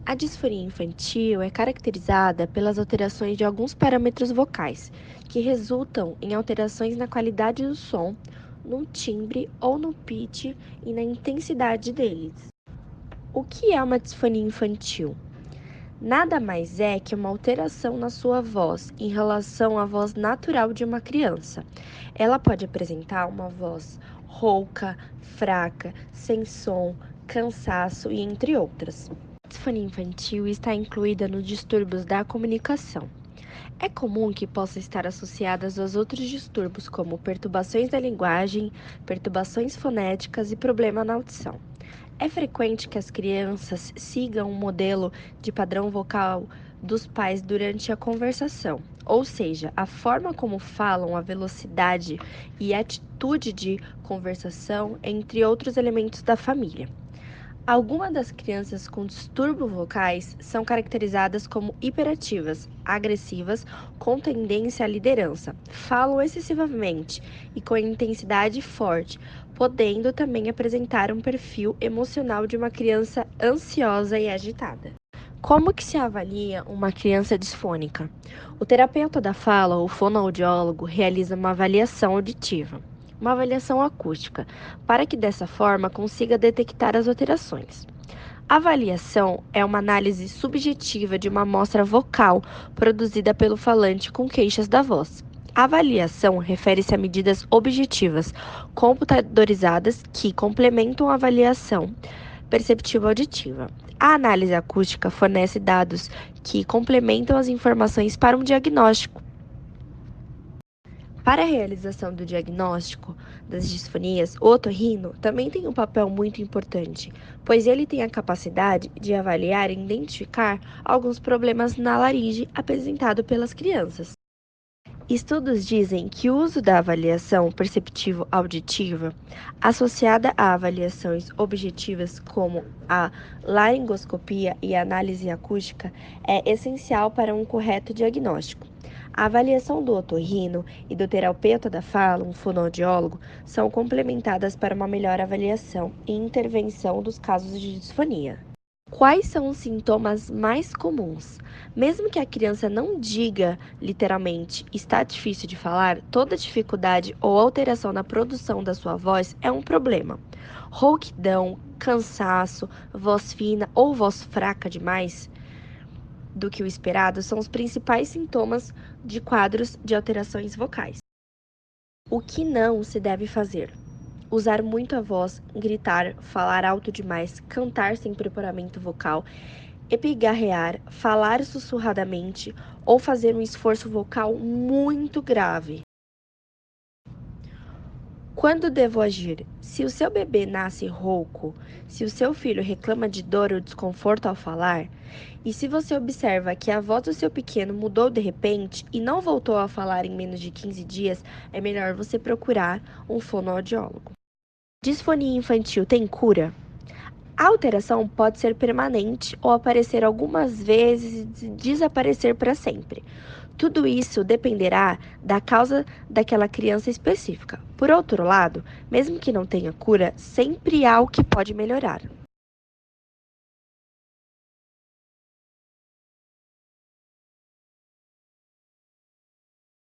A disfonia infantil é caracterizada pelas alterações de alguns parâmetros vocais, que resultam em alterações na qualidade do som, no timbre ou no pitch e na intensidade deles. O que é uma disfonia infantil? Nada mais é que uma alteração na sua voz em relação à voz natural de uma criança. Ela pode apresentar uma voz rouca, fraca, sem som, cansaço e entre outras. A disfonia infantil está incluída nos distúrbios da comunicação. É comum que possa estar associadas aos outros distúrbios, como perturbações da linguagem, perturbações fonéticas e problema na audição. É frequente que as crianças sigam um modelo de padrão vocal dos pais durante a conversação, ou seja, a forma como falam, a velocidade e a atitude de conversação, entre outros elementos da família. Algumas das crianças com distúrbios vocais são caracterizadas como hiperativas, agressivas, com tendência à liderança, falam excessivamente e com intensidade forte, podendo também apresentar um perfil emocional de uma criança ansiosa e agitada. Como que se avalia uma criança disfônica? O terapeuta da fala, ou fonoaudiólogo, realiza uma avaliação auditiva, uma avaliação acústica, para que dessa forma consiga detectar as alterações. A avaliação é uma análise subjetiva de uma amostra vocal produzida pelo falante com queixas da voz. A avaliação refere-se a medidas objetivas, computadorizadas, que complementam a avaliação perceptiva auditiva. A análise acústica fornece dados que complementam as informações para um diagnóstico. Para a realização do diagnóstico das disfonias, o otorrino também tem um papel muito importante, pois ele tem a capacidade de avaliar e identificar alguns problemas na laringe apresentado pelas crianças. Estudos dizem que o uso da avaliação perceptivo-auditiva, associada a avaliações objetivas como a laringoscopia e a análise acústica, é essencial para um correto diagnóstico. A avaliação do otorrino e do terapeuta da fala, um fonoaudiólogo, são complementadas para uma melhor avaliação e intervenção dos casos de disfonia. Quais são os sintomas mais comuns? Mesmo que a criança não diga literalmente está difícil de falar, toda dificuldade ou alteração na produção da sua voz é um problema. Rouquidão, cansaço, voz fina ou voz fraca demais do que o esperado são os principais sintomas de quadros de alterações vocais. O que não se deve fazer? Usar muito a voz, gritar, falar alto demais, cantar sem preparamento vocal, epigarrear, falar sussurradamente ou fazer um esforço vocal muito grave. Quando devo agir? Se o seu bebê nasce rouco, se o seu filho reclama de dor ou desconforto ao falar, e se você observa que a voz do seu pequeno mudou de repente e não voltou a falar em menos de 15 dias, é melhor você procurar um fonoaudiólogo. Disfonia infantil tem cura? A alteração pode ser permanente ou aparecer algumas vezes e desaparecer para sempre. Tudo isso dependerá da causa daquela criança específica. Por outro lado, mesmo que não tenha cura, sempre há o que pode melhorar.